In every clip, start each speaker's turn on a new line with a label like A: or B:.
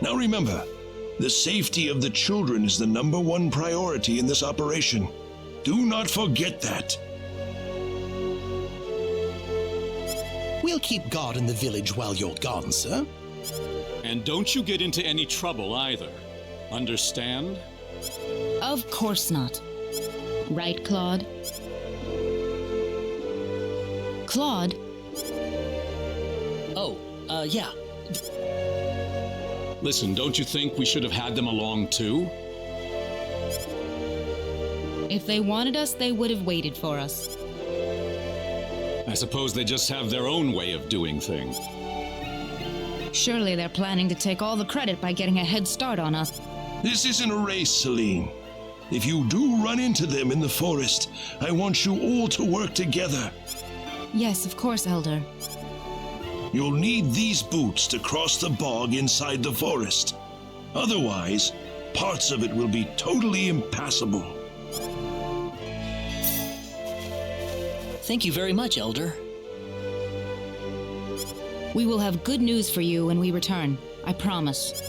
A: Now remember, the safety of the children is the #1 priority in this operation. Do not forget that.
B: We'll keep guard in the village while you're gone, sir.
C: And don't you get into any trouble either. Understand?
D: Of course not. Right, Claude? Claude?
E: Oh, yeah.
C: Listen, don't you think we should have had them along too?
D: If they wanted us, they would have waited for us.
C: I suppose they just have their own way of doing things.
D: Surely they're planning to take all the credit by getting a head start on us.
A: This isn't a race, Celine. If you do run into them in the forest, I want you all to work together.
D: Yes, of course, Elder.
A: You'll need these boots to cross the bog inside the forest. Otherwise, parts of it will be totally impassable.
E: Thank you very much, Elder.
D: We will have good news for you when we return. I promise.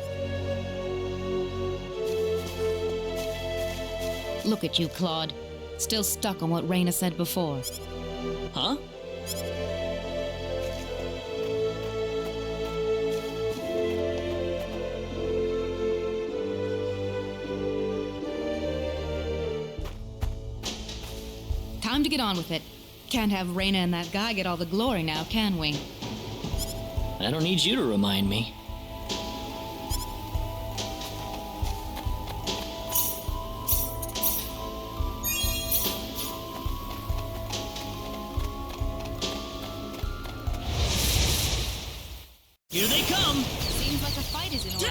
D: Look at you, Claude. Still stuck on what Raina said before.
E: Huh?
D: Time to get on with it. Can't have Raina and that guy get all the glory now, can we?
E: I don't need you to remind me. Here they come!
D: Seems like a fight is in order.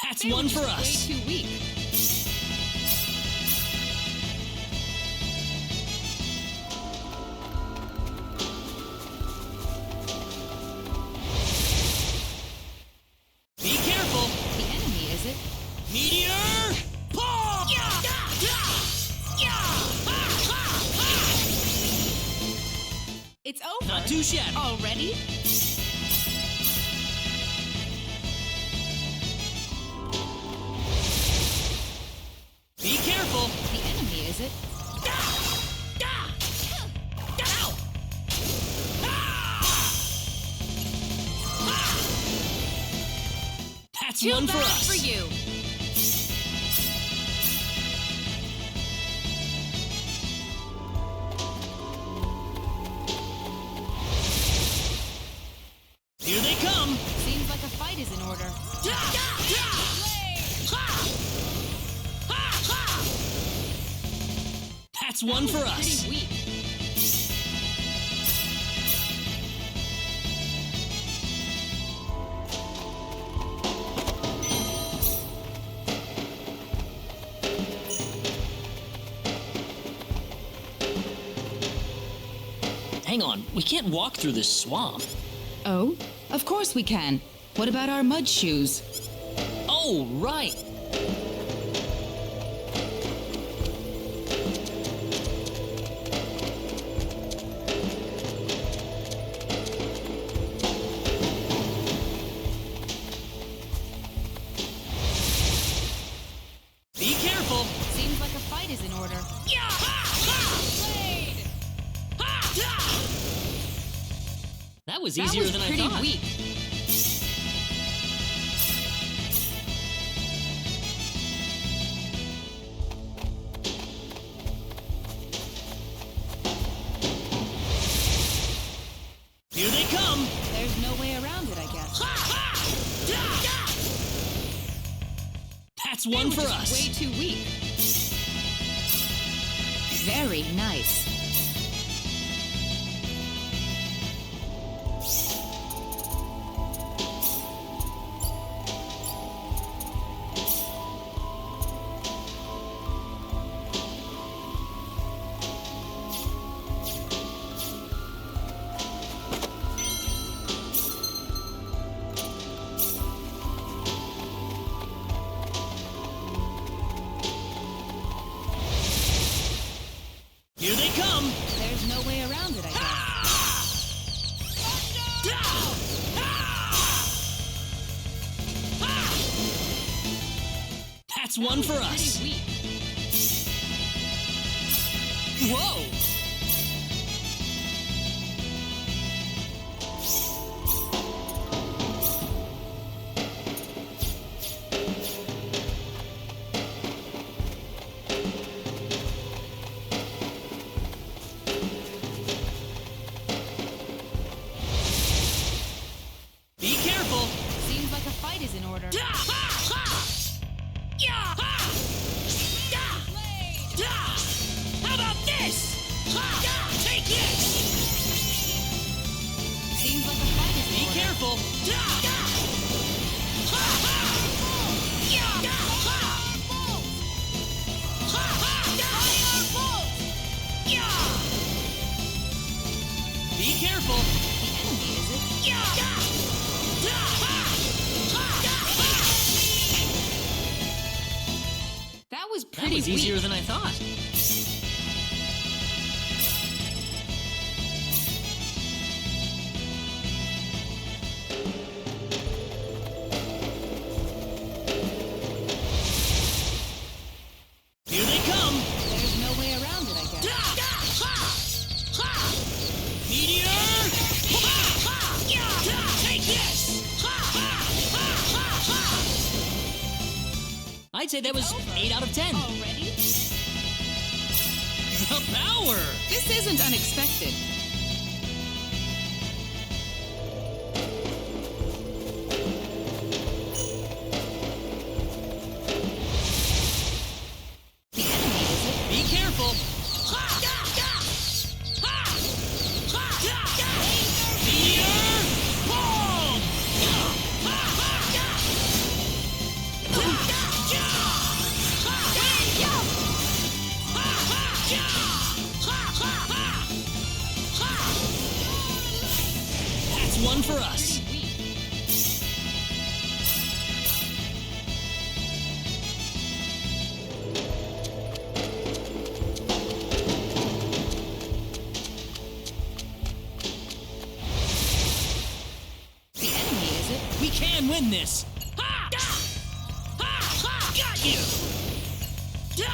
E: That's one for us!
D: Way too weak.
E: Be careful!
D: The enemy, is it?
E: Meteor! Paw!
D: It's over.
E: Not too shabby.
D: Already?
E: Be careful!
D: The enemy, is it?
E: That's one for us!
D: For you.
E: Here they come!
D: Seems like a fight is in order.
E: That's one for us!
D: Pretty weak.
E: Hang on, we can't walk through this swamp.
D: Oh, of course we can. What about our mud shoes?
E: Oh, right! Be careful!
D: Seems like a fight is in order.
E: That was
D: That
E: easier
D: was
E: than I
D: pretty
E: thought.
D: weak.
E: Here they come!
D: There's no way around it, I guess.
E: That's one for us!
D: Way too weak. Very nice.
E: Here they come!
D: There's no way around it, I guess.
E: That's one for us.
D: Pretty weak.
E: Whoa! Be careful!
D: Seems like a fight is in order.
E: How about this? Take this!
D: Seems like a fight is in
E: Be
D: order.
E: careful! Be careful!
D: The enemy, is it? That was
E: That
D: pretty
E: was easier
D: weak.
E: than I thought. Here they come!
D: There's no way around it, I guess.
E: Meteor! Take this! I'd say that was 8 out of 10.
D: Already?
E: The power!
D: This isn't unexpected. The enemy, is it?
E: Be careful! Meteor! Boom! That's one for us.
D: The enemy, is it?
E: We can win this. Got you.
D: The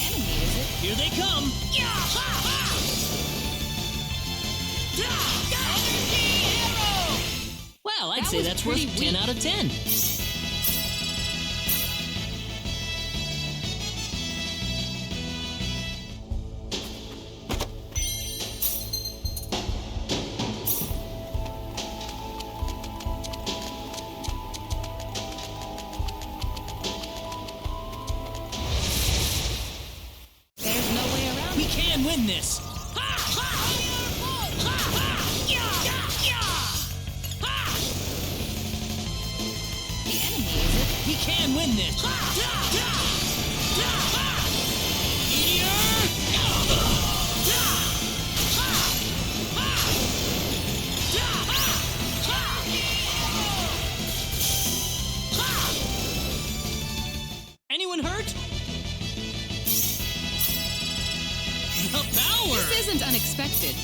D: enemy, is it?
E: Here they come. Well, I'd
D: That
E: say
D: was
E: that's worth
D: pretty
E: 10
D: weak.
E: out of 10.
D: There's no way around
E: We
D: it.
E: can win this.
D: The enemy, is it?
E: We can win this. Meteor! Anyone hurt? The power!
D: This isn't unexpected.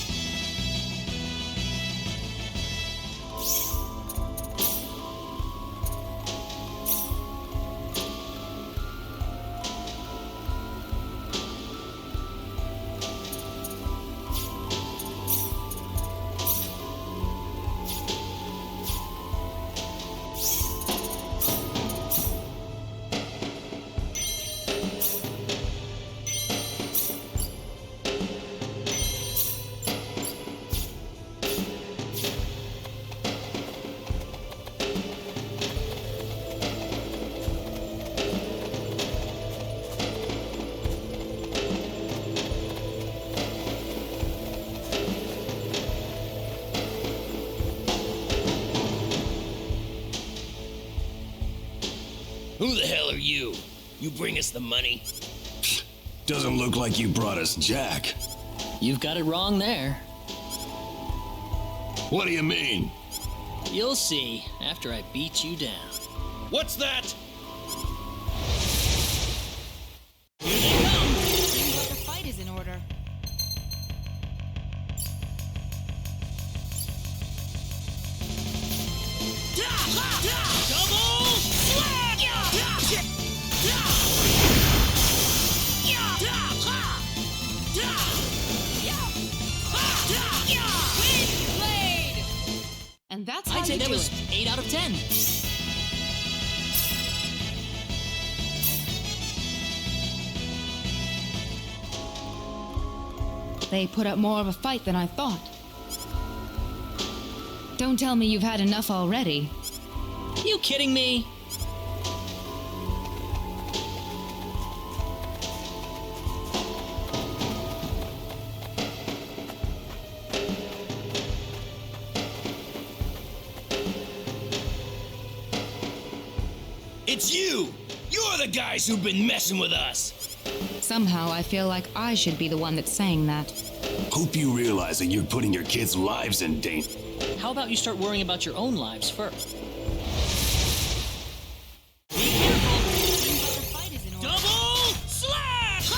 F: Who the hell are you? You bring us the money?
A: Doesn't look like you brought us Jack.
E: You've got it wrong there.
A: What do you mean?
E: You'll see after I beat you down.
F: What's that?
E: Here they come!
D: Seems like a fight is in order.
E: Double 10.
D: They put up more of a fight than I thought. Don't tell me you've had enough already.
E: You kidding me?
F: It's you! You're the guys who've been messing with us!
D: Somehow I feel like I should be the one that's saying that.
G: Hope you realize that you're putting your kids' lives in danger.
E: How about you start worrying about your own lives first? Double slash!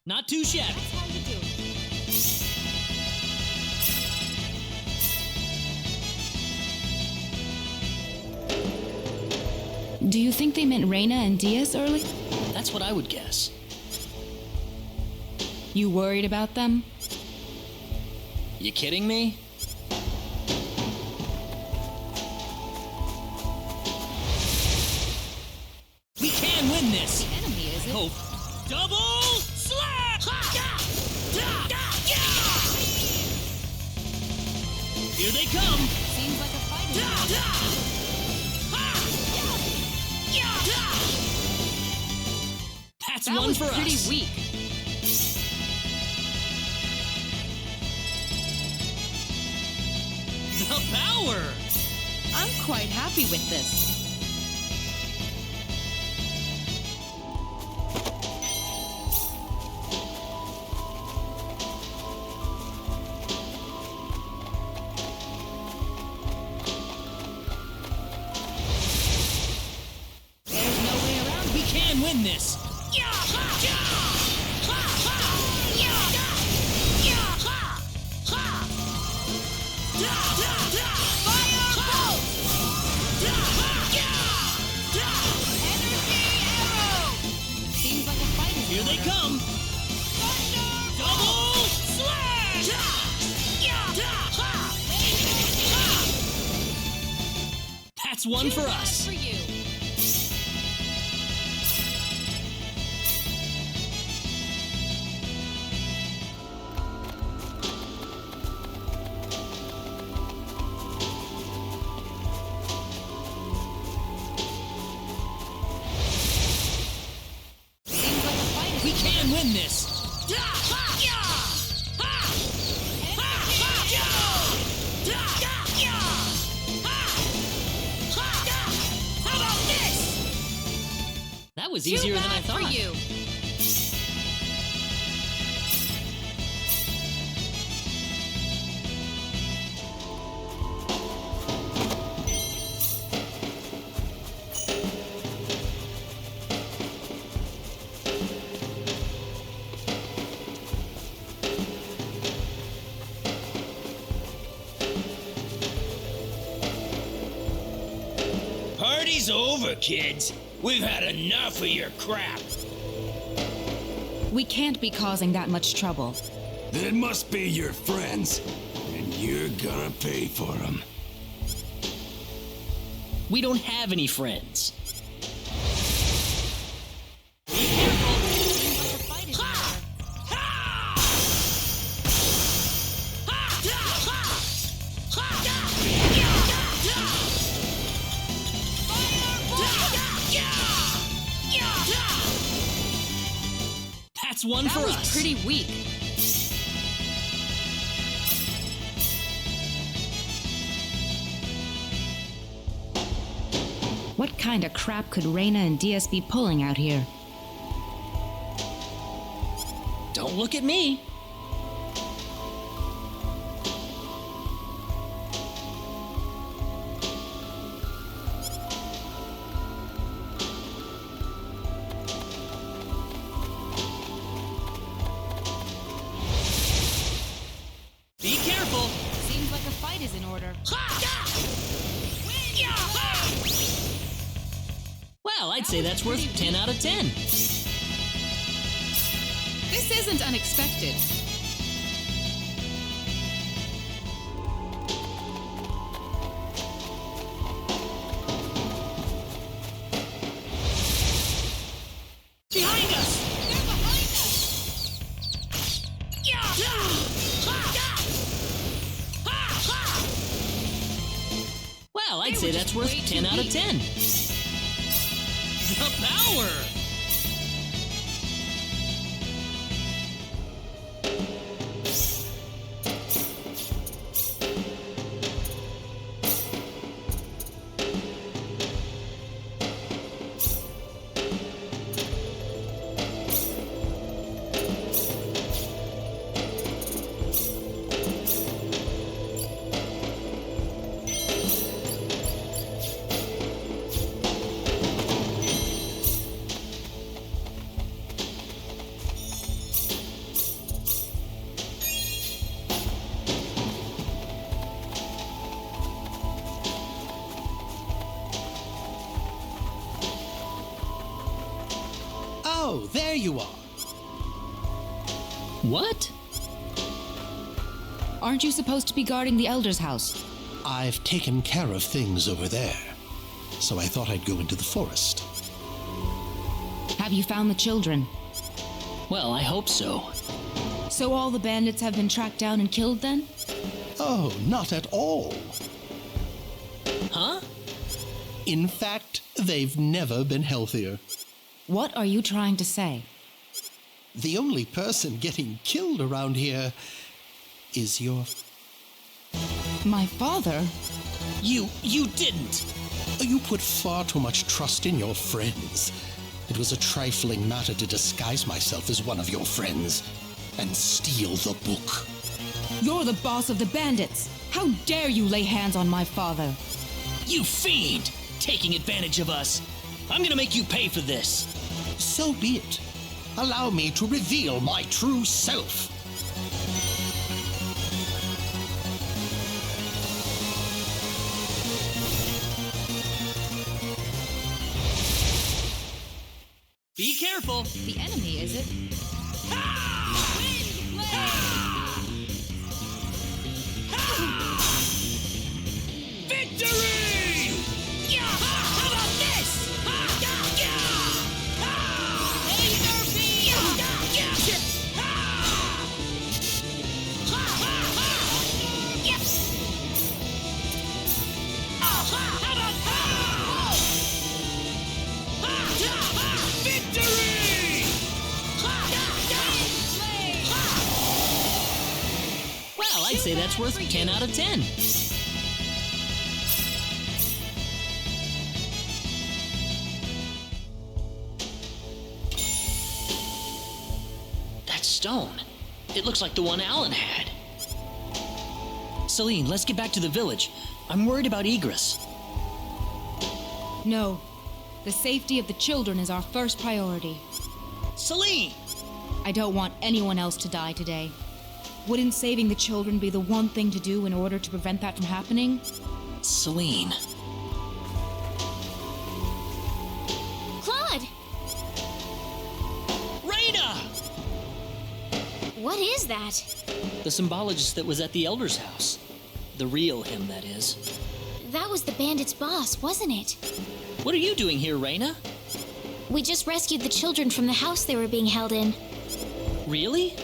E: Not too shabby.
D: Do you think they meant Reina and Diaz early?
E: That's what I would guess.
D: You worried about them?
E: You kidding me? We can win this!
D: The enemy, is it?
E: Hope. Double slash! Here they come!
D: Seems like a fight.
E: That's
D: That
E: one
D: was
E: for
D: pretty
E: us.
D: weak.
E: The power!
D: I'm quite happy with this. There's no way around.
E: We can win this!
D: Seems like a fight is
E: Here they come! Double slash! That's one for us.
D: For you. Seems like a fight is
E: We can win this! That was easier than I thought.
D: For you.
F: Party's over, kids. We've had enough of your crap.
D: We can't be causing that much trouble.
G: Then it must be your friends, and you're gonna pay for them.
E: We don't have any friends. That's one
D: That
E: for
D: was
E: us.
D: pretty weak. What kind of crap could Reina and Diaz be pulling out here?
E: Don't look at me. Be careful.
D: Seems like a fight is in order.
E: Well, I'd say that's worth 10 out of 10.
D: isn't unexpected.
E: Behind us!
D: They're behind us!
E: Yeah! Well, I'd
D: They
E: say
D: were
E: that's
D: just
E: worth
D: way
E: 10
D: too
E: out of
D: weak.
E: 10. The power!
B: Oh, there you are.
E: What?
D: Aren't you supposed to be guarding the Elder's house?
B: I've taken care of things over there, so I thought I'd go into the forest.
D: Have you found the children?
E: Well, I hope so.
D: So all the bandits have been tracked down and killed then?
B: Oh, not at all.
E: Huh?
B: In fact, they've never been healthier.
D: What are you trying to say?
B: The only person getting killed around here is your...
D: My father?
E: You didn't!
B: You put far too much trust in your friends. It was a trifling matter to disguise myself as one of your friends and steal the book.
D: You're the boss of the bandits! How dare you lay hands on my father?
E: You fiend! Taking advantage of us! I'm gonna make you pay for this!
B: So be it. Allow me to reveal my true self.
E: Be careful!
D: The enemy, is it?
E: Victory! Yeah! How about this? Victory! Well, I'd say that's worth 10 out of 10. That stone. It looks like the one Alan had. Celine, let's get back to the village. I'm worried about Egress.
D: No. The safety of the children is our first priority.
E: Celine!
D: I don't want anyone else to die today. Wouldn't saving the children be the one thing to do in order to prevent that from happening?
E: Celine.
H: Claude!
E: Raina!
H: What is that?
E: The symbologist that was at the Elder's house. The real him, that is.
H: That was the bandit's boss, wasn't it?
E: What are you doing here, Raina?
H: We just rescued the children from the house they were being held in.
E: Really?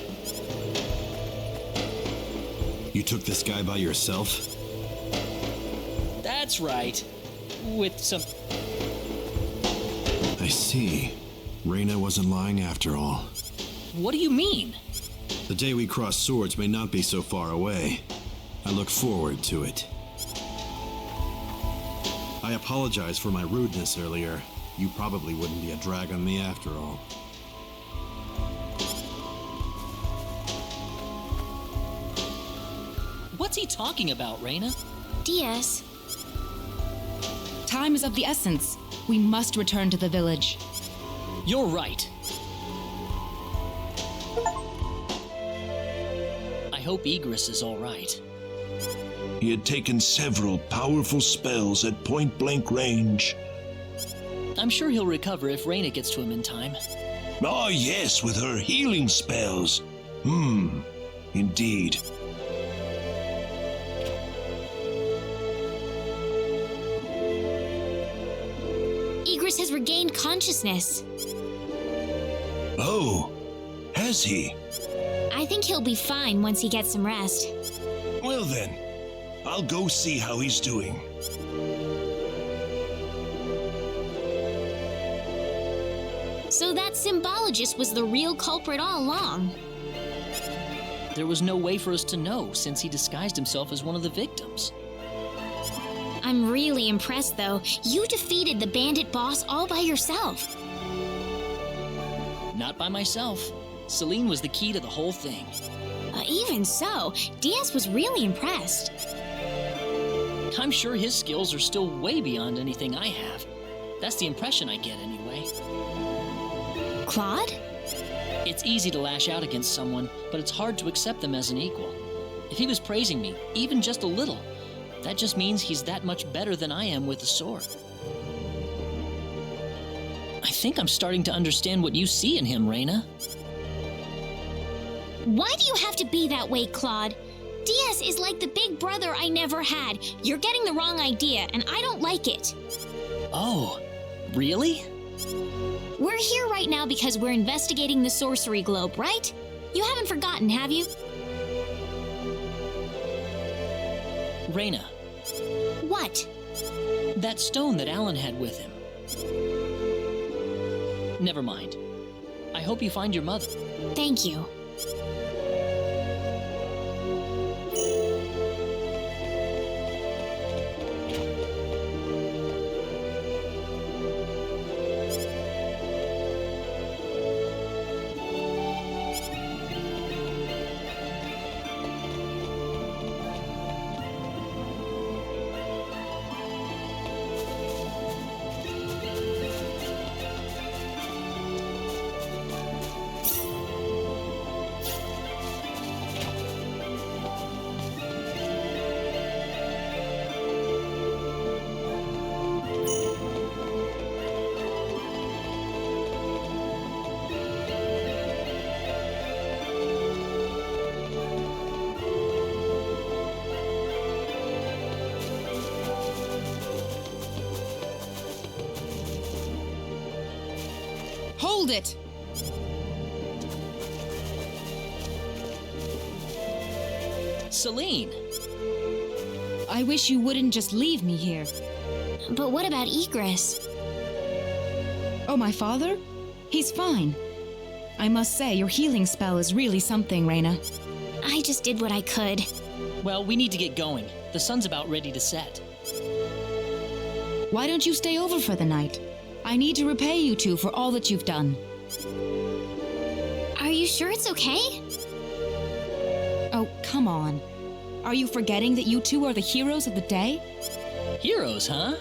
G: You took this guy by yourself?
E: That's right. With some...
G: I see. Raina wasn't lying after all.
E: What do you mean?
G: The day we cross swords may not be so far away. I look forward to it. I apologize for my rudeness earlier. You probably wouldn't be a drag on me after all.
E: What's he talking about, Raina?
H: Diaz,
D: Time is of the essence. We must return to the village.
E: You're right. I hope Egress is all right.
A: He had taken several powerful spells at point-blank range.
E: I'm sure he'll recover if Raina gets to him in time.
A: Ah, yes, with her healing spells. Indeed.
H: Egress has regained consciousness.
A: Oh, has he?
H: I think he'll be fine once he gets some rest.
A: Well then, I'll go see how he's doing.
H: So that symbologist was the real culprit all along.
E: There was no way for us to know since he disguised himself as one of the victims.
H: I'm really impressed, though. You defeated the bandit boss all by yourself.
E: Not by myself. Celine was the key to the whole thing.
H: Even so, Diaz was really impressed.
E: I'm sure his skills are still way beyond anything I have. That's the impression I get anyway.
H: Claude?
E: It's easy to lash out against someone, but it's hard to accept them as an equal. If he was praising me, even just a little, that just means he's that much better than I am with the sword. I think I'm starting to understand what you see in him, Reina.
H: Why do you have to be that way, Claude? Diaz is like the big brother I never had. You're getting the wrong idea, and I don't like it.
E: Oh, really?
H: We're here right now because we're investigating the sorcery globe, right? You haven't forgotten, have you?
E: Reina.
H: What?
E: That stone that Alan had with him. Never mind. I hope you find your mother.
H: Thank you.
D: Hold it!
E: Celine!
D: I wish you wouldn't just leave me here.
H: But what about Egress?
D: Oh, my father? He's fine. I must say, your healing spell is really something, Reina.
H: I just did what I could.
E: Well, we need to get going. The sun's about ready to set.
D: Why don't you stay over for the night? I need to repay you two for all that you've done.
H: Are you sure it's okay?
D: Oh, come on. Are you forgetting that you two are the heroes of the day?
E: Heroes, huh?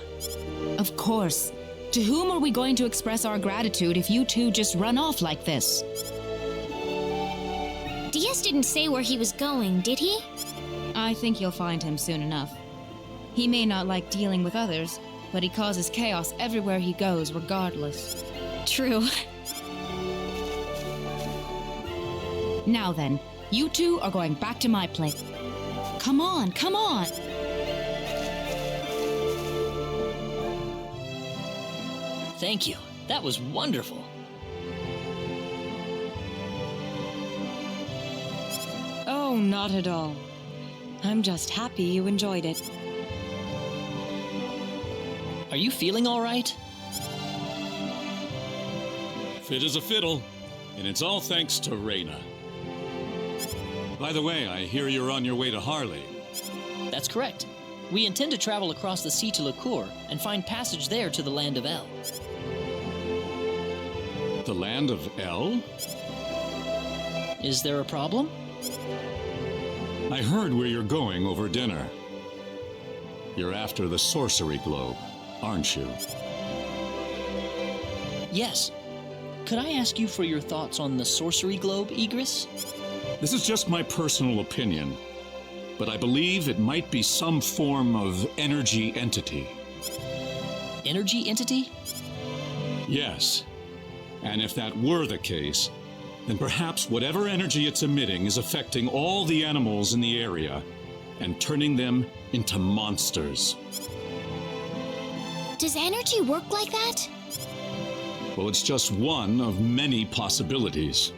D: Of course. To whom are we going to express our gratitude if you two just run off like this?
H: Diaz didn't say where he was going, did he?
D: I think you'll find him soon enough. He may not like dealing with others, but he causes chaos everywhere he goes, regardless.
H: True.
D: Now then, you two are going back to my place. Come on, come on!
E: Thank you. That was wonderful.
D: Oh, not at all. I'm just happy you enjoyed it.
E: Are you feeling all right?
C: Fit as a fiddle, and it's all thanks to Reina. By the way, I hear you're on your way to Harley.
E: That's correct. We intend to travel across the sea to Licour and find passage there to the land of El.
C: The land of El?
E: Is there a problem?
C: I heard where you're going over dinner. You're after the sorcery globe, aren't you?
E: Yes. Could I ask you for your thoughts on the sorcery globe, Egress?
C: This is just my personal opinion, but I believe it might be some form of energy entity.
E: Energy entity?
C: Yes. And if that were the case, then perhaps whatever energy it's emitting is affecting all the animals in the area and turning them into monsters.
H: Does energy work like that?
C: Well, it's just one of many possibilities.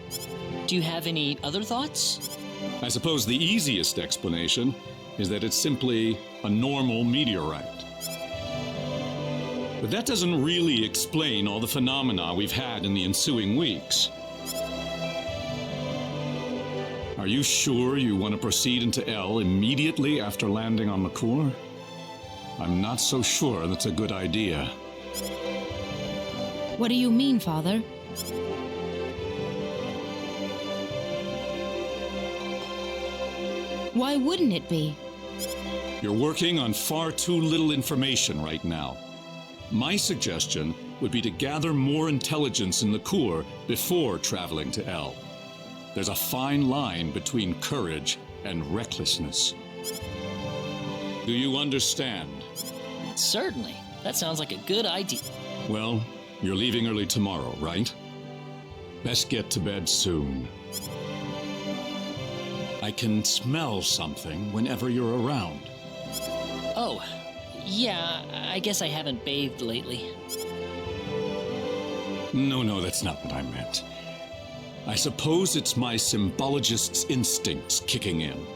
E: Do you have any other thoughts?
C: I suppose the easiest explanation is that it's simply a normal meteorite. But that doesn't really explain all the phenomena we've had in the ensuing weeks. Are you sure you want to proceed into L immediately after landing on LaCour? I'm not so sure that's a good idea.
D: What do you mean, Father? Why wouldn't it be?
C: You're working on far too little information right now. My suggestion would be to gather more intelligence in LaCour before traveling to L. There's a fine line between courage and recklessness. Do you understand?
E: Certainly. That sounds like a good idea.
C: Well, you're leaving early tomorrow, right? Best get to bed soon. I can smell something whenever you're around.
E: Oh, yeah, I guess I haven't bathed lately.
C: No, that's not what I meant. I suppose it's my symbologist's instincts kicking in.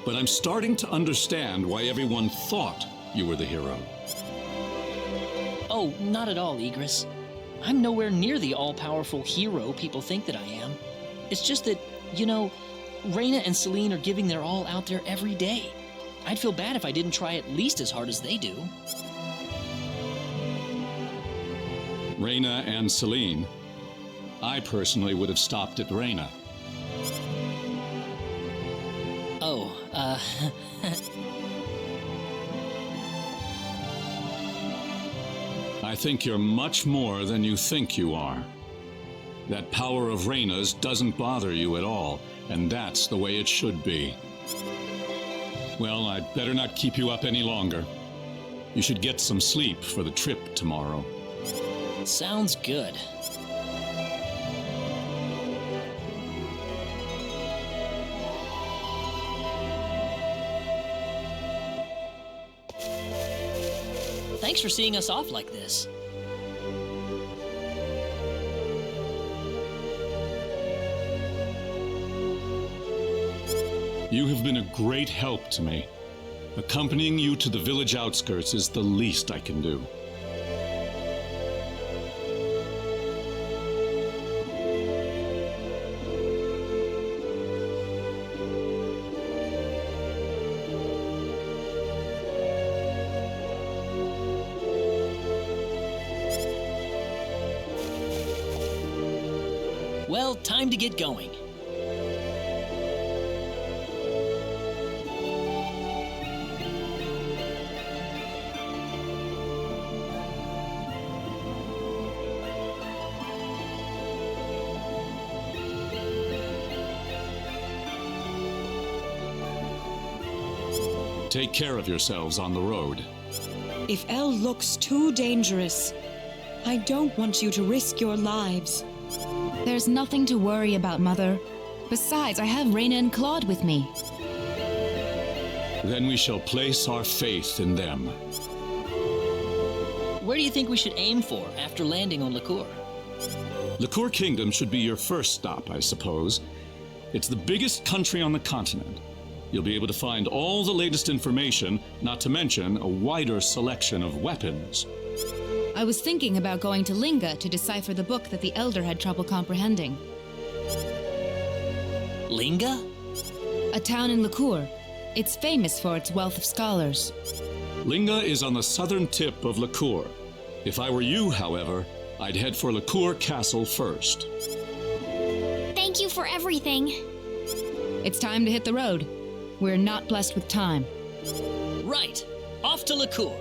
C: But I'm starting to understand why everyone thought you were the hero.
E: Oh, not at all, Igris. I'm nowhere near the all-powerful hero people think that I am. It's just that, you know, Raina and Celine are giving their all out there every day. I'd feel bad if I didn't try at least as hard as they do.
C: Raina and Celine. I personally would have stopped at Raina.
E: Oh,
C: I think you're much more than you think you are. That power of Raina's doesn't bother you at all, and that's the way it should be. Well, I'd better not keep you up any longer. You should get some sleep for the trip tomorrow.
E: sounds good. Thanks for seeing us off like this.
C: You have been a great help to me. Accompanying you to the village outskirts is the least I can do.
E: Well, time to get going.
C: Take care of yourselves on the road.
I: If El looks too dangerous, I don't want you to risk your lives.
D: There's nothing to worry about, Mother. Besides, I have Raina and Claude with me.
C: Then we shall place our faith in them.
E: Where do you think we should aim for after landing on LaCour?
C: LaCour Kingdom should be your first stop, I suppose. It's the biggest country on the continent. You'll be able to find all the latest information, not to mention a wider selection of weapons.
D: I was thinking about going to Linga to decipher the book that the Elder had trouble comprehending.
E: Linga?
D: A town in LaCour. It's famous for its wealth of scholars.
C: Linga is on the southern tip of LaCour. If I were you, however, I'd head for LaCour Castle first.
H: Thank you for everything.
D: It's time to hit the road. We're not blessed with time.
E: Right. Off to LaCour.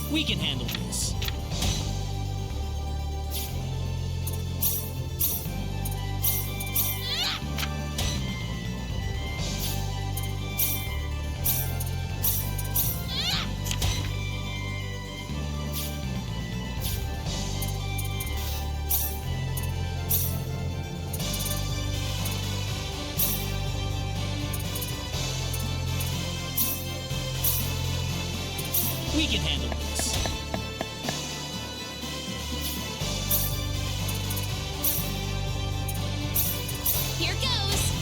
E: We can handle this. We can handle this.
H: Here goes.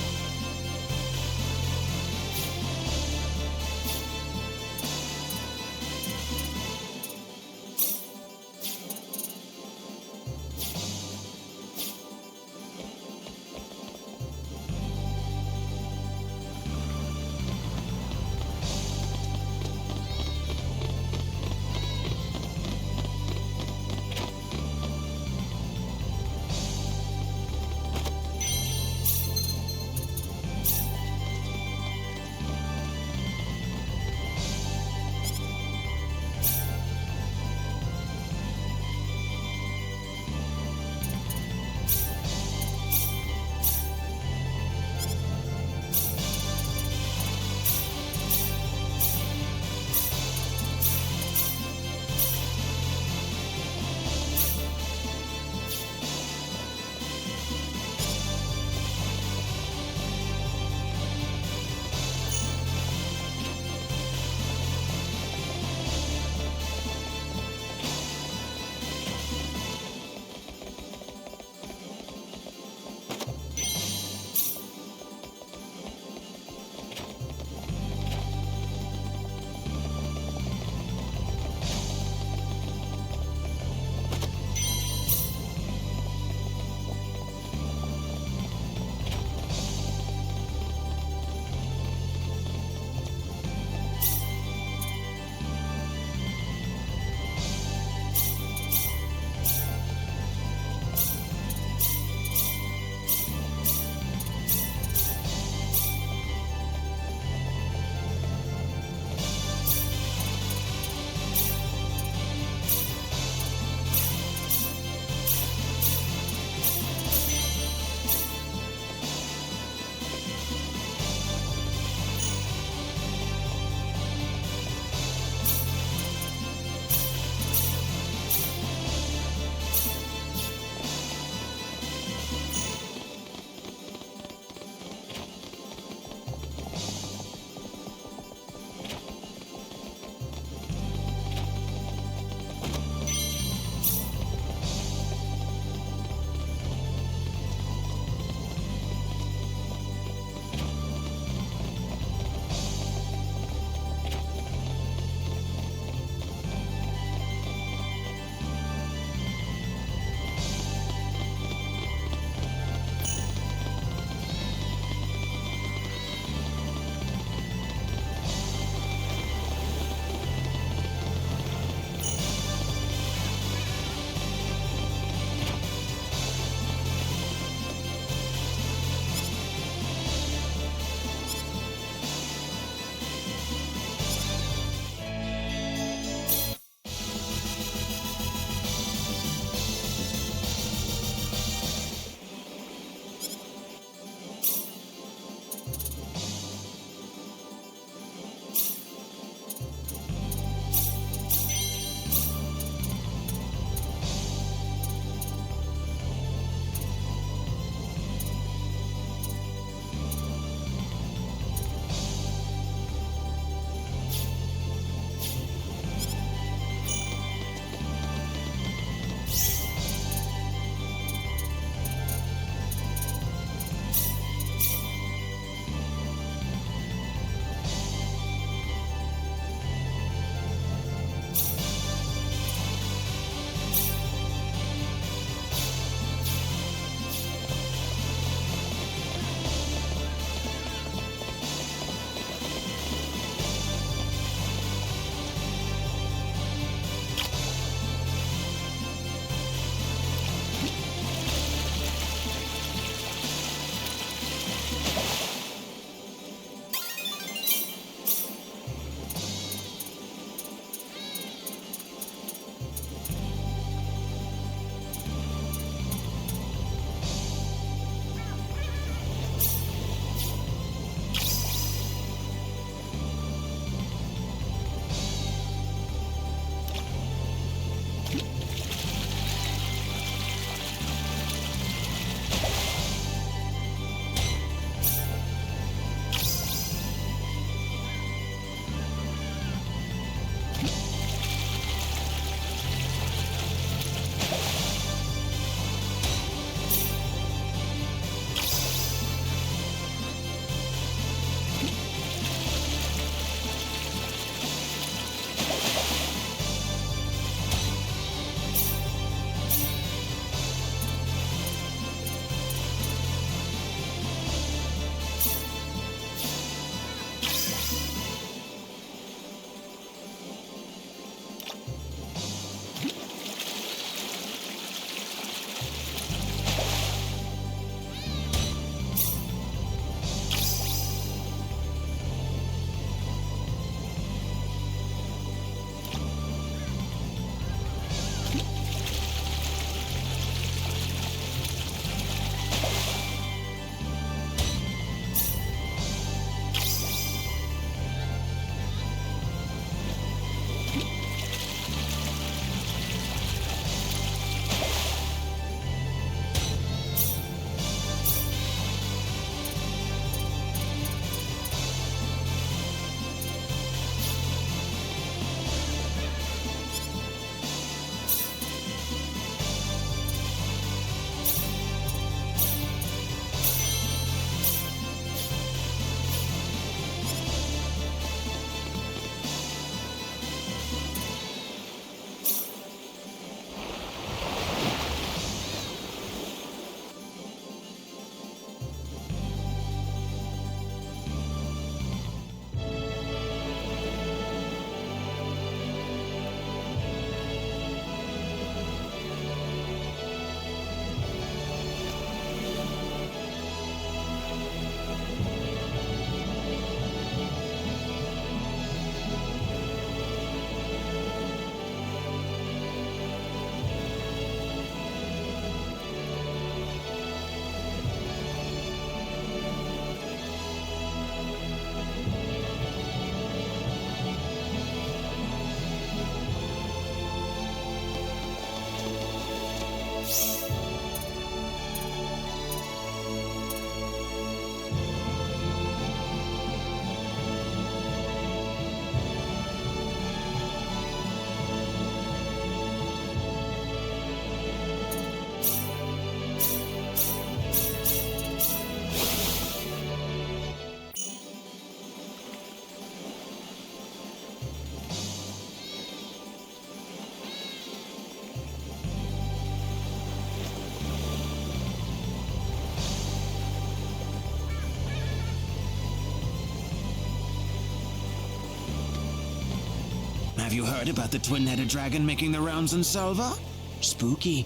J: Have you heard about the twin-headed dragon making the rounds in Selva? Spooky.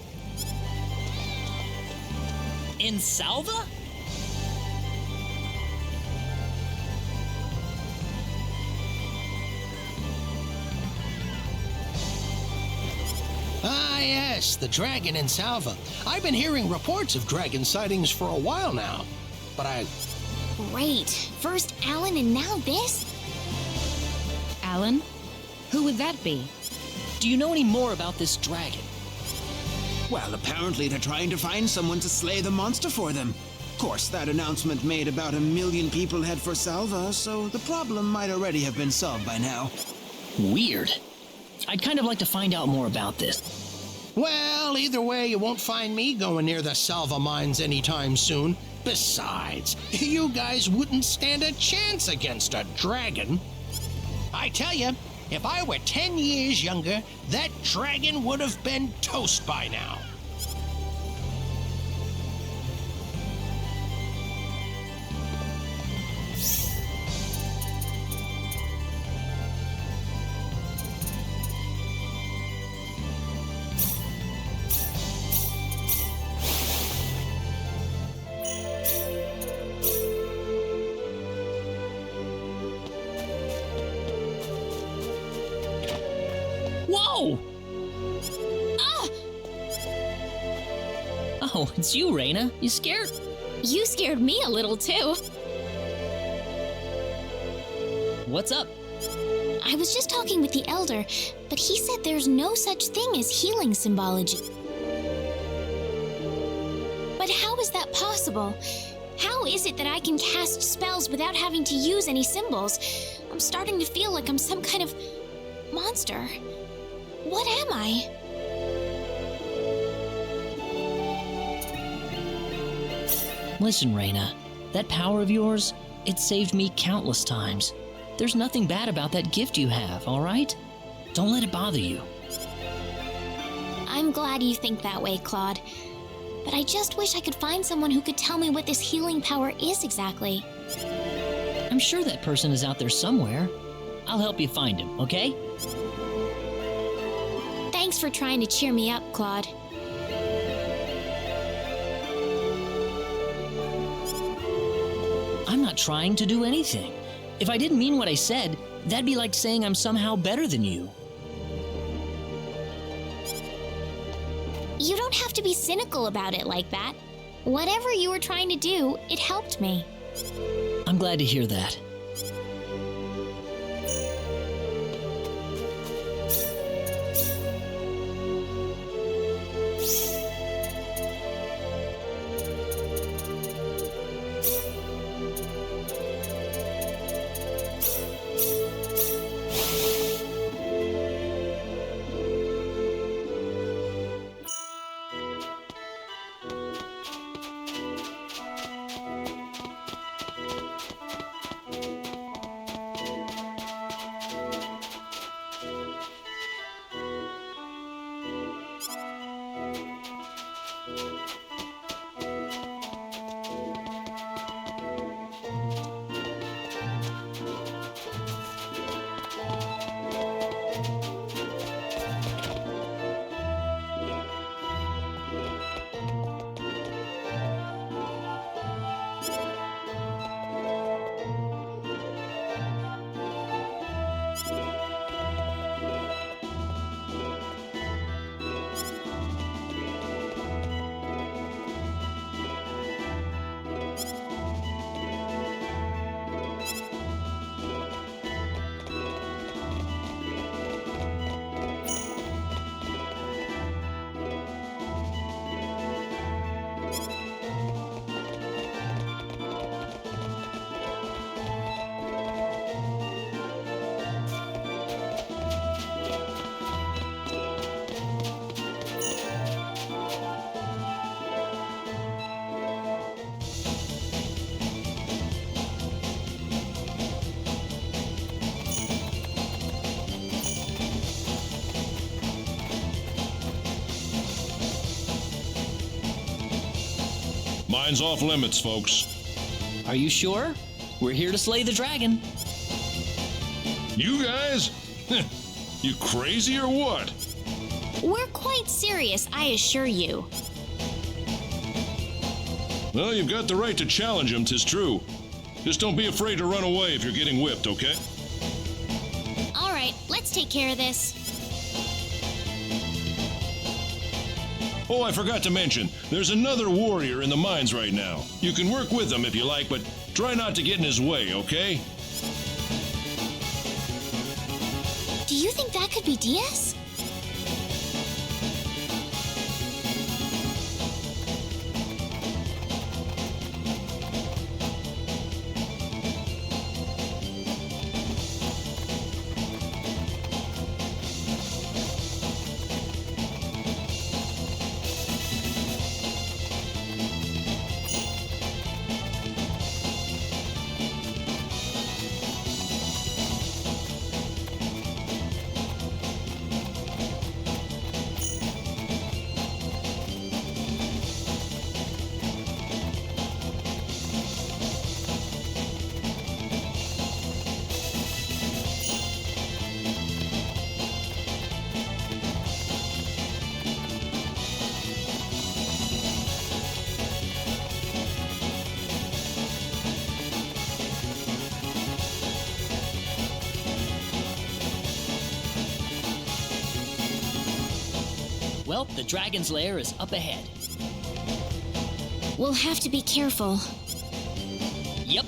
E: In Salva?
B: Ah, yes, the dragon in Salva. I've been hearing reports of dragon sightings for a while now, but
H: Great. First Alan and now this?
D: Alan? Who would that be?
E: Do you know any more about this dragon?
J: Well, apparently they're trying to find someone to slay the monster for them. Of course, that announcement made about 1 million people head for Salva, so the problem might already have been solved by now.
E: Weird. I'd kind of like to find out more about this.
B: Well, either way, you won't find me going near the Salva mines anytime soon. Besides, you guys wouldn't stand a chance against a dragon. I tell you, if I were 10 years younger, that dragon would have been toast by now.
E: Whoa!
H: Ah!
E: Oh, it's you, Raina. You scared?
H: You scared me a little too.
E: What's up?
H: I was just talking with the Elder, but he said there's no such thing as healing symbology. But how is that possible? How is it that I can cast spells without having to use any symbols? I'm starting to feel like I'm some kind of monster. What am I?
E: Listen, Raina. That power of yours, it saved me countless times. There's nothing bad about that gift you have, all right? Don't let it bother you.
H: I'm glad you think that way, Claude. But I just wish I could find someone who could tell me what this healing power is exactly.
E: I'm sure that person is out there somewhere. I'll help you find him, okay?
H: Thanks for trying to cheer me up, Claude.
E: I'm not trying to do anything. If I didn't mean what I said, that'd be like saying I'm somehow better than you.
H: You don't have to be cynical about it like that. Whatever you were trying to do, it helped me.
E: I'm glad to hear that.
A: Mine's off limits, folks.
E: Are you sure? We're here to slay the dragon.
A: You guys? You crazy or what?
H: We're quite serious, I assure you.
A: Well, you've got the right to challenge him, 'tis true. Just don't be afraid to run away if you're getting whipped, okay?
H: All right, let's take care of this.
A: Oh, I forgot to mention, there's another warrior in the mines right now. You can work with him if you like, but try not to get in his way, okay?
H: Do you think that could be Diaz?
E: Well, the dragon's lair is up ahead.
H: We'll have to be careful.
E: Yep.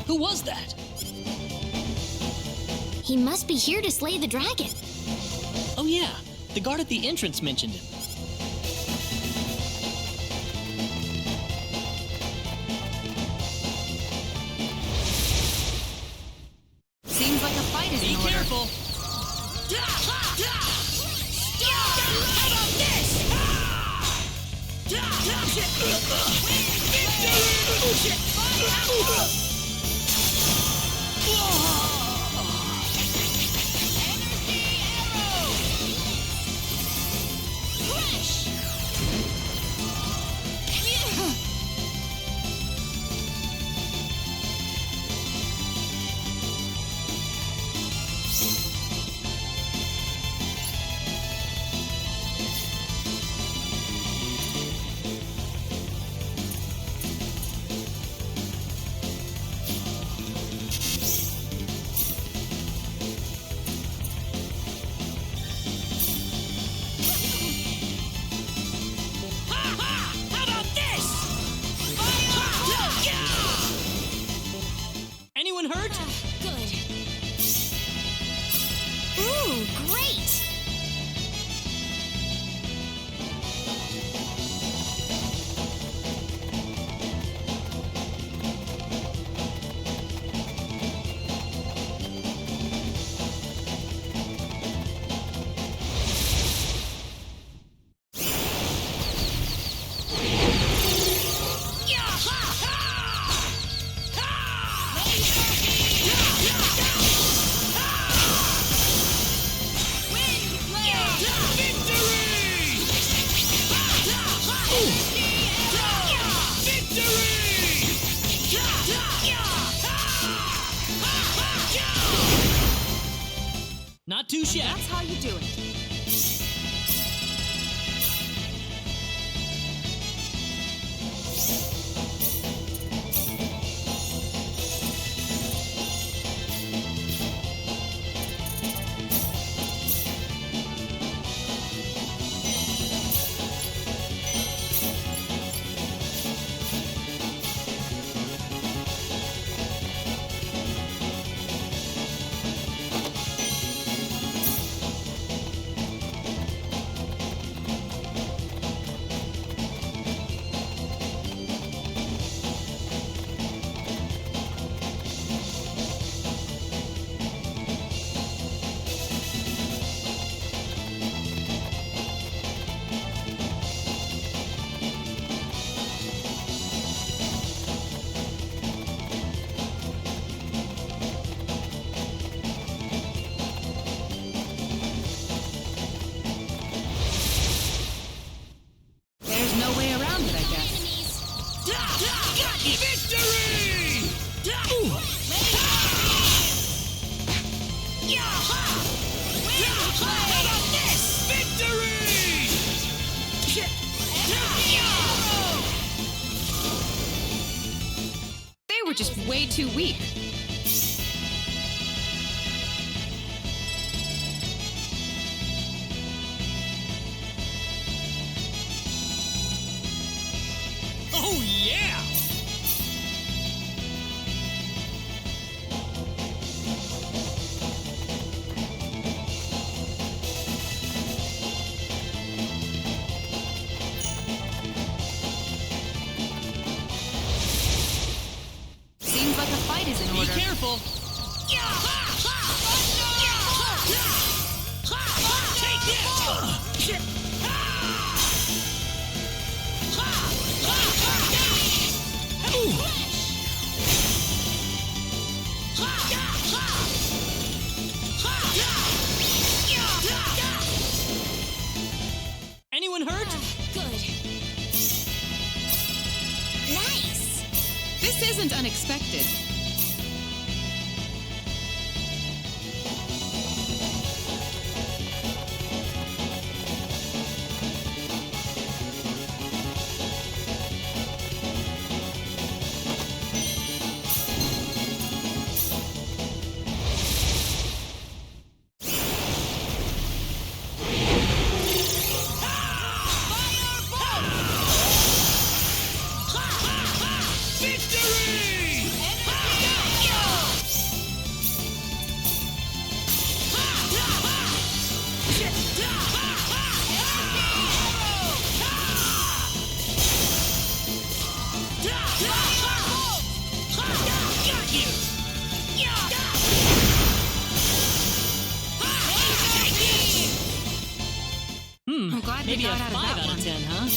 E: Who was that?
H: He must be here to slay the dragon.
E: Oh yeah, the guard at the entrance mentioned him.
D: Seems like a fight is in order.
E: Be careful!
K: How about this?
E: Anyone hurt?
H: Good. Ooh, great!
E: Not too shabby.
D: That's how you do it. way around it, I guess.
K: Got you! Victory! How about this? Victory!
D: They were just way too weak.
K: Oh, yeah!
D: Seems like a fight is in
K: Be
D: order.
K: careful! Take this!
E: Anyone hurt?
H: Good. Nice.
D: This isn't unexpected. I'm glad we
E: Maybe a
D: got out of
E: 5
D: that
E: out
D: one.
E: of 10, huh?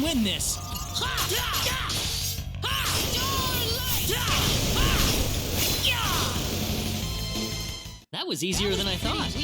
E: Win this. That was easier than I thought.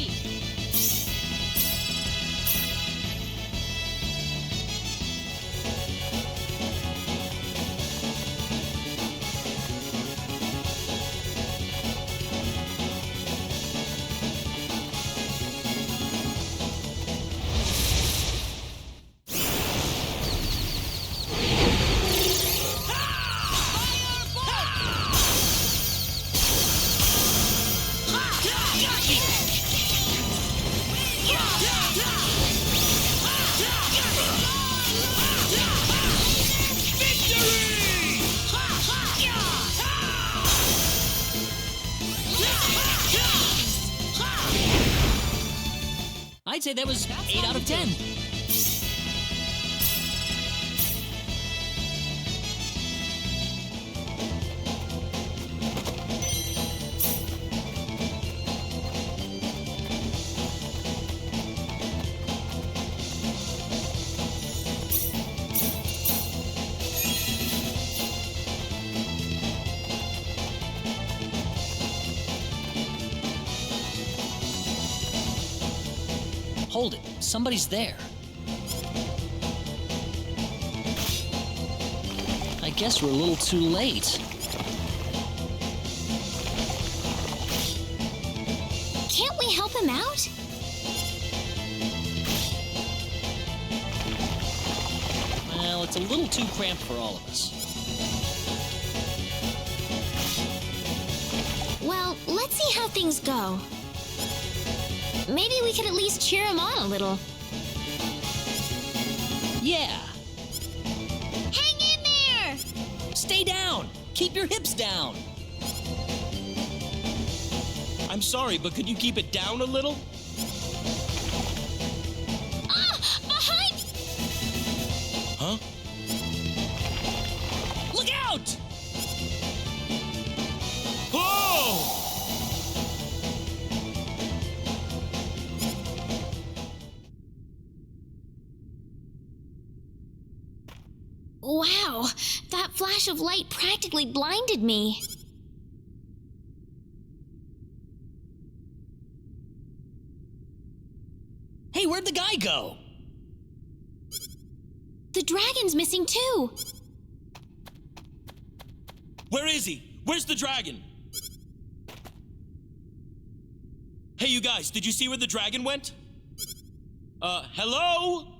E: I'd say that was 8 out of 10. Hold it. Somebody's there. I guess we're a little too late.
H: Can't we help him out?
E: Well, it's a little too cramped for all of us.
H: Well, let's see how things go. Maybe we could at least cheer him on a little.
E: Yeah.
H: Hang in there!
E: Stay down. Keep your hips down.
F: I'm sorry, but could you keep it down a little?
H: Ah! Behind!
F: Huh?
E: Look out!
F: Oh!
H: Wow, that flash of light practically blinded me.
E: Hey, where'd the guy go?
H: The dragon's missing too.
F: Where is he? Where's the dragon? Hey, you guys, did you see where the dragon went? Hello?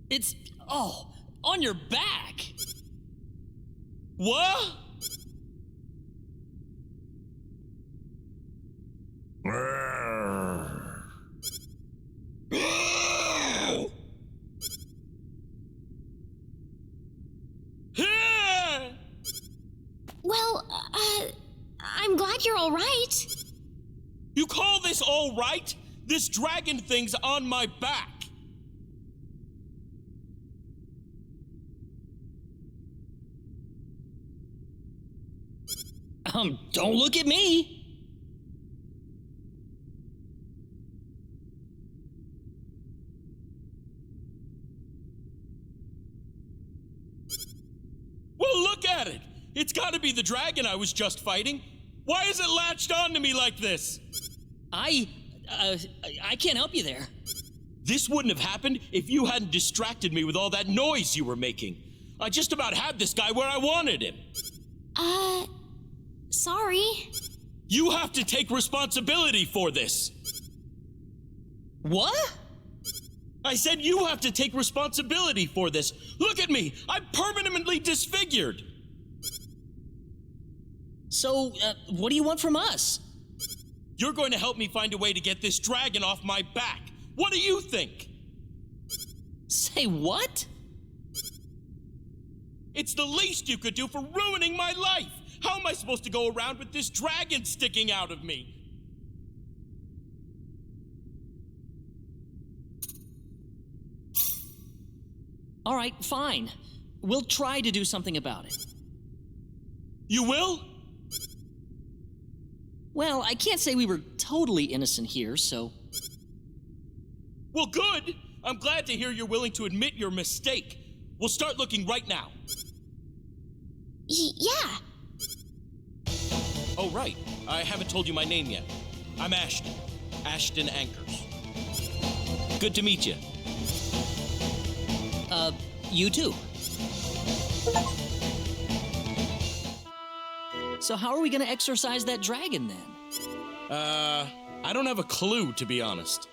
E: It's... oh, on your back.
F: What?
H: Well, I'm glad you're all right.
F: You call this all right? This dragon thing's on my back.
E: Don't look at me.
F: Well, look at it. It's gotta be the dragon I was just fighting. Why is it latched onto me like this?
E: I can't help you there.
F: This wouldn't have happened if you hadn't distracted me with all that noise you were making. I just about had this guy where I wanted him.
H: Sorry.
F: You have to take responsibility for this.
E: What?
F: I said you have to take responsibility for this. Look at me. I'm permanently disfigured.
E: So, what do you want from us?
F: You're going to help me find a way to get this dragon off my back. What do you think?
E: Say what?
F: It's the least you could do for ruining my life. How am I supposed to go around with this dragon sticking out of me?
E: All right, fine. We'll try to do something about it.
F: You will?
E: Well, I can't say we were totally innocent here, so...
F: Well, good. I'm glad to hear you're willing to admit your mistake. We'll start looking right now.
H: Yeah.
F: Oh, right. I haven't told you my name yet. I'm Ashton. Ashton Anchors. Good to meet you.
E: You too. So how are we gonna exorcise that dragon then?
F: I don't have a clue, to be honest.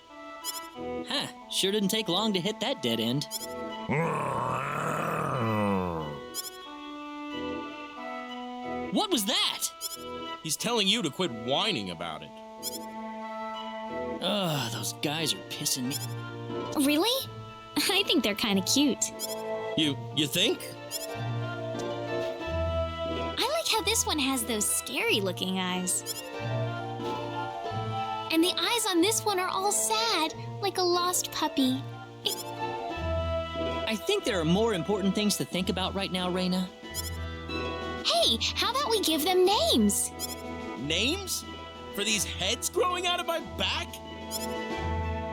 E: Huh, sure didn't take long to hit that dead end. What was that?
F: He's telling you to quit whining about it.
E: Ugh, those guys are pissing me.
H: Really? I think they're kind of cute.
F: You think?
H: I like how this one has those scary-looking eyes. And the eyes on this one are all sad, like a lost puppy.
E: I think there are more important things to think about right now, Raina.
H: Hey, how about we give them names?
F: Names? For these heads growing out of my back?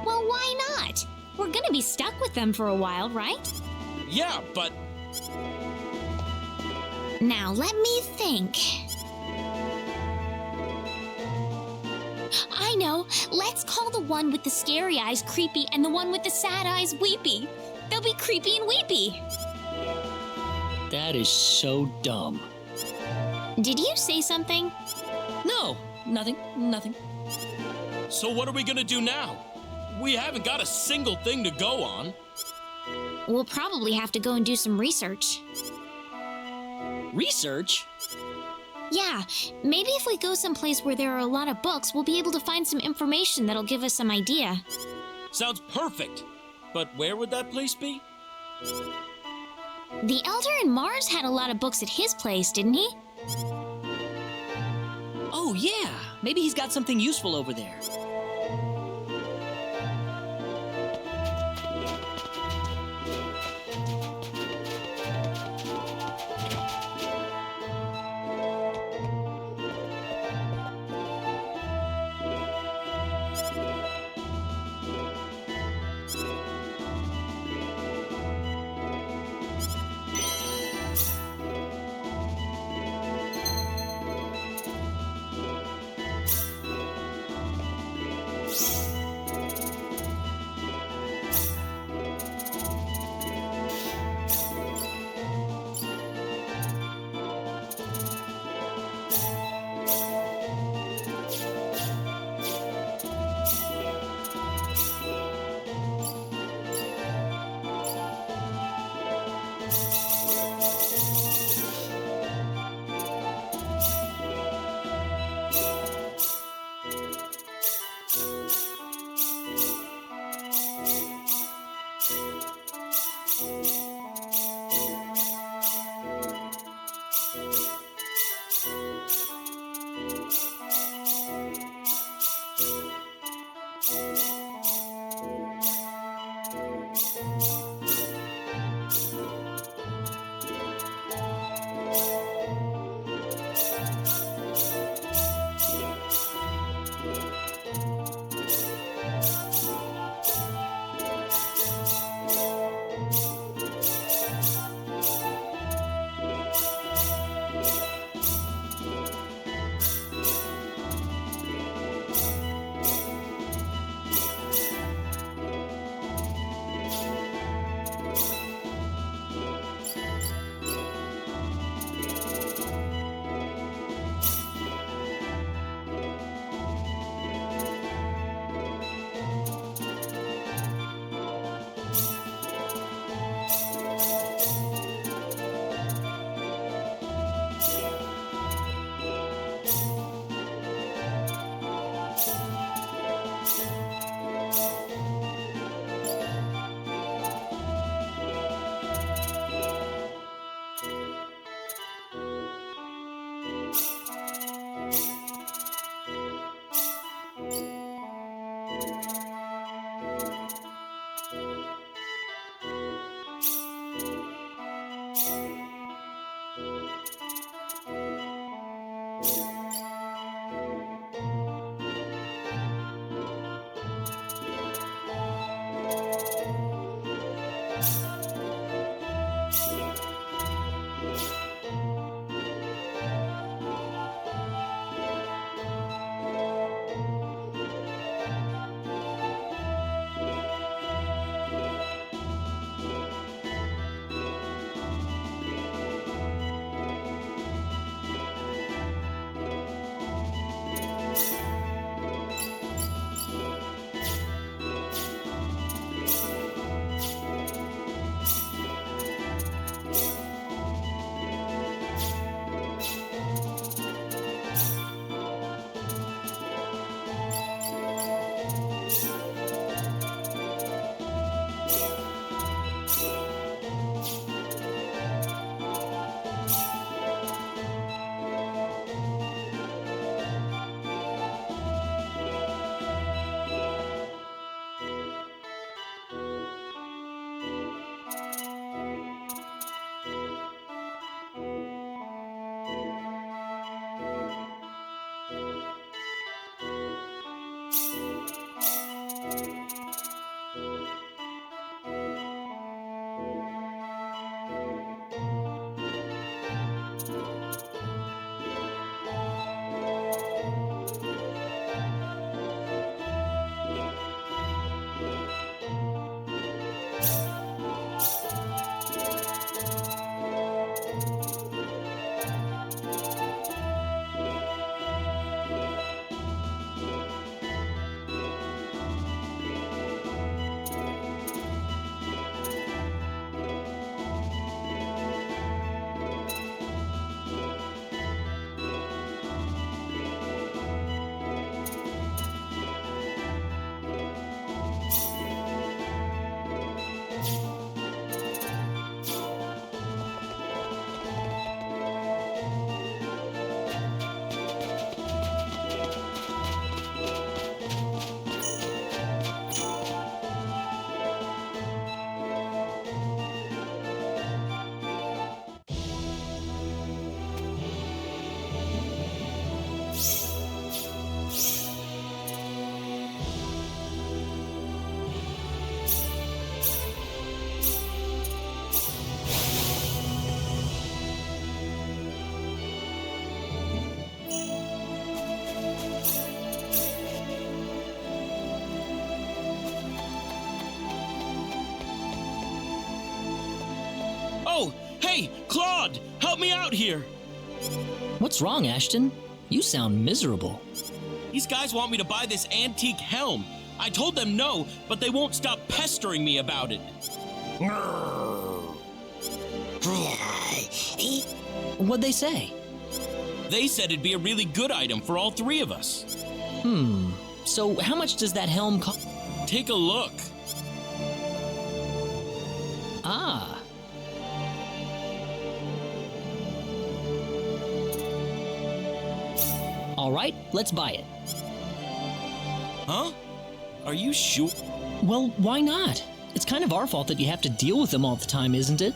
H: Well, why not? We're gonna be stuck with them for a while, right?
F: Yeah, but
H: Now, let me think. I know. Let's call the one with the scary eyes Creepy and the one with the sad eyes Weepy. They'll be Creepy and Weepy.
E: That is so dumb.
H: Did you say something?
E: No, nothing.
F: so what are we gonna do now? We haven't got a single thing to go on.
H: We'll probably have to go and do some research.
E: Research?
H: Yeah, maybe if we go someplace where there are a lot of books, we'll be able to find some information that'll give us some idea.
F: Sounds perfect. But where would that place be?
H: The Elder in Mars had a lot of books at his place, didn't he?
E: Oh, yeah. Maybe he's got something useful over there.
F: Hey, Claude, help me out here.
E: What's wrong, Ashton? You sound miserable.
F: These guys want me to buy this antique helm. I told them no, but they won't stop pestering me about it.
E: What'd they say?
F: They said it'd be a really good item for all three of us.
E: So how much does that helm cost?
F: Take a look.
E: Ah. All right, let's buy it.
F: Huh? Are you sure?
E: Well, why not? It's kind of our fault that you have to deal with them all the time, isn't it?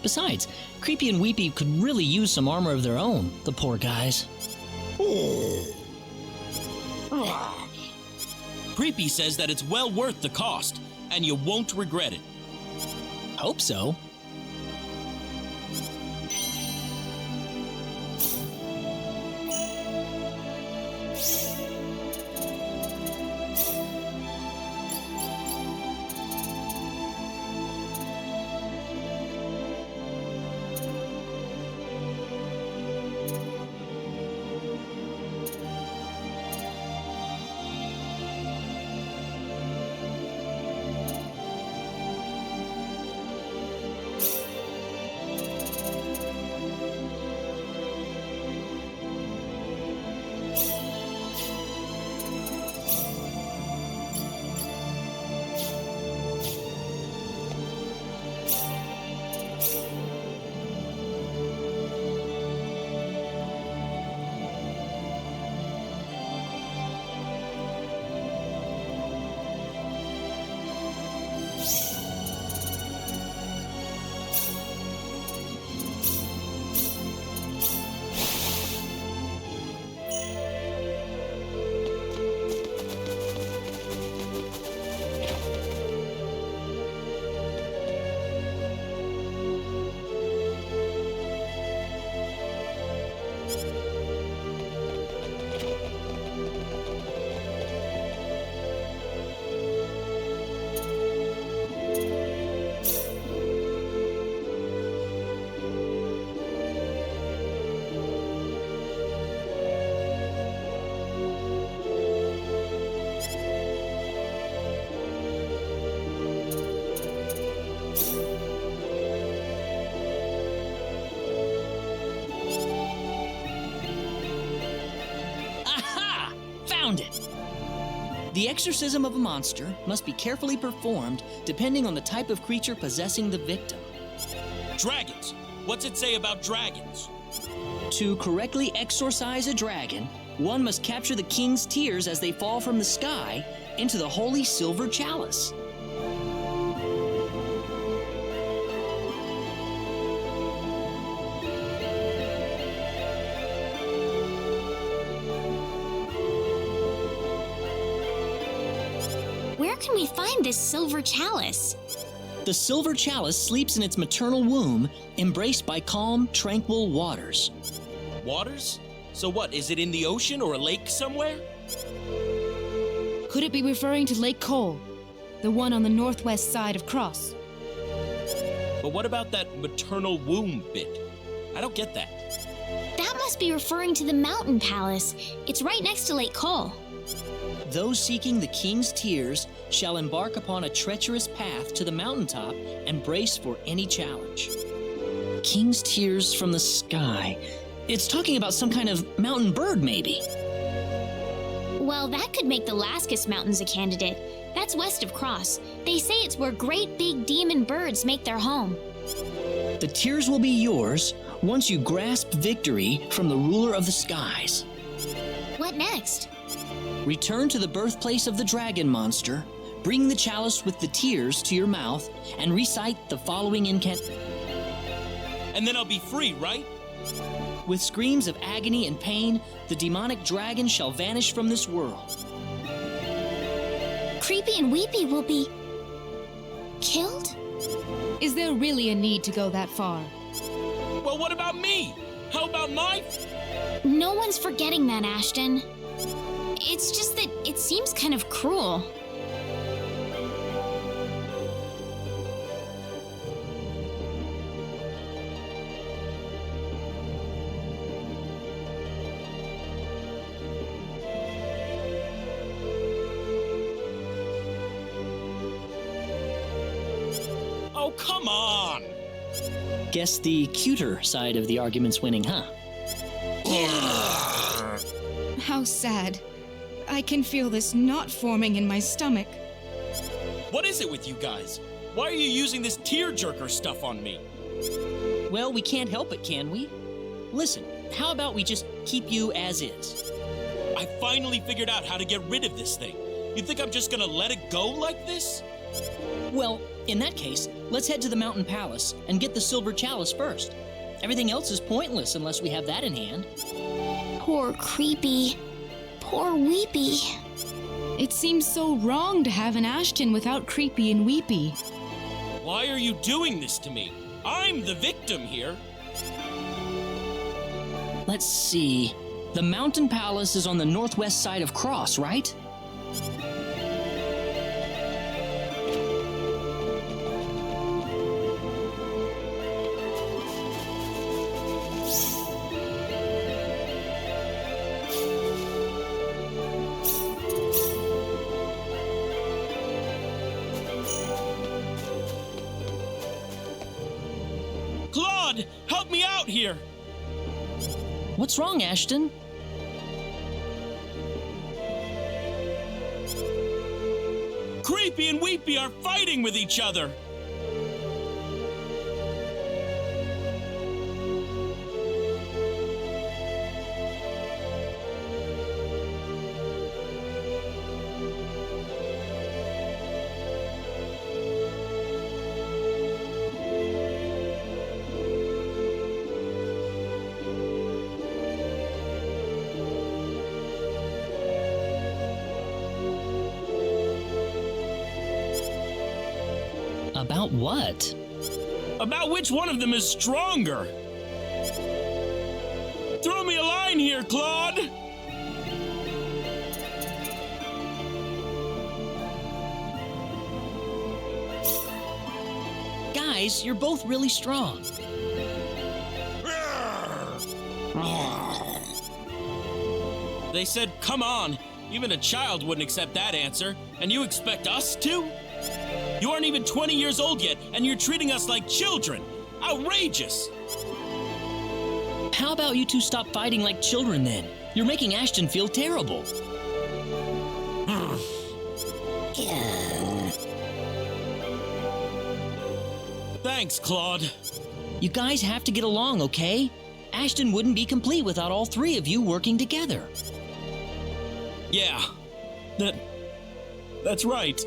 E: Besides, Creepy and Weepy could really use some armor of their own, the poor guys.
F: Creepy says that it's well worth the cost, and you won't regret it.
E: Hope so. Found it! The exorcism of a monster must be carefully performed depending on the type of creature possessing the victim.
F: Dragons! What's it say about dragons?
E: To correctly exorcise a dragon, one must capture the king's tears as they fall from the sky into the holy silver chalice.
H: Where can we find this silver chalice?
E: The silver chalice sleeps in its maternal womb, embraced by calm, tranquil waters.
F: Waters? So what, is it in the ocean or a lake somewhere?
D: Could it be referring to Lake Cole, the one on the northwest side of Cross?
F: But what about that maternal womb bit? I don't get that.
H: That must be referring to the mountain palace. It's right next to Lake Cole.
E: Those seeking the king's tears shall embark upon a treacherous path to the mountaintop and brace for any challenge. King's tears from the sky. It's talking about some kind of mountain bird, maybe.
H: Well, that could make the Laskus Mountains a candidate. That's west of Cross. They say it's where great big demon birds make their home.
E: The tears will be yours once you grasp victory from the ruler of the skies.
H: What next?
E: Return to the birthplace of the dragon monster, bring the chalice with the tears to your mouth, and recite the following incantation.
F: And then I'll be free, right?
E: With screams of agony and pain, the demonic dragon shall vanish from this world.
H: Creepy and Weepy will be killed?
D: Is there really a need to go that far?
F: Well, what about me? How about my...
H: No one's forgetting that, Ashton. It's just that it seems kind of cruel.
F: Oh, come on!
E: Guess the cuter side of the argument's winning, huh?
D: How sad. I can feel this knot forming in my stomach.
F: What is it with you guys? Why are you using this tearjerker stuff on me?
E: Well, we can't help it, can we? Listen, how about we just keep you as is?
F: I finally figured out how to get rid of this thing. You think I'm just gonna let it go like this?
E: Well, in that case, let's head to the Mountain Palace and get the Silver Chalice first. Everything else is pointless unless we have that in hand.
H: Poor Creepy. Poor Weepy.
D: It seems so wrong to have an Ashton without Creepy and Weepy.
F: Why are you doing this to me? I'm the victim here.
E: Let's see. The Mountain Palace is on the northwest side of Cross, right?
F: Claude, help me out here!
E: What's wrong, Ashton?
F: Creepy and Weepy are fighting with each other!
E: About what?
F: About which one of them is stronger? Throw me a line here, Claude!
E: Guys, you're both really strong.
F: They said, come on. Even a child wouldn't accept that answer, and you expect us to? You aren't even 20 years old yet, and you're treating us like children. Outrageous!
E: How about you two stop fighting like children then? You're making Ashton feel terrible.
F: Thanks, Claude.
E: You guys have to get along, okay? Ashton wouldn't be complete without all three of you working together.
F: Yeah, that's right.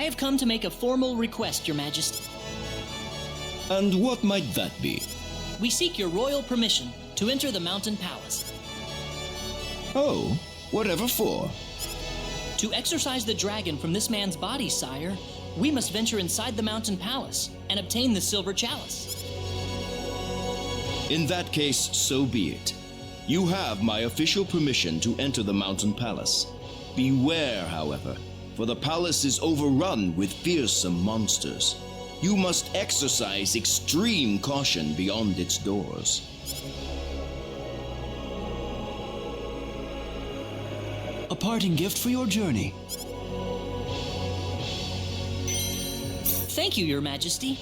E: I have come to make a formal request, Your Majesty.
L: And what might that be?
E: We seek your royal permission to enter the Mountain Palace.
L: Oh, whatever for?
E: To exorcise the dragon from this man's body, sire, we must venture inside the Mountain Palace and obtain the Silver Chalice.
L: In that case, so be it. You have my official permission to enter the Mountain Palace. Beware, however, for the palace is overrun with fearsome monsters. You must exercise extreme caution beyond its doors.
J: A parting gift for your journey.
E: Thank you, Your Majesty.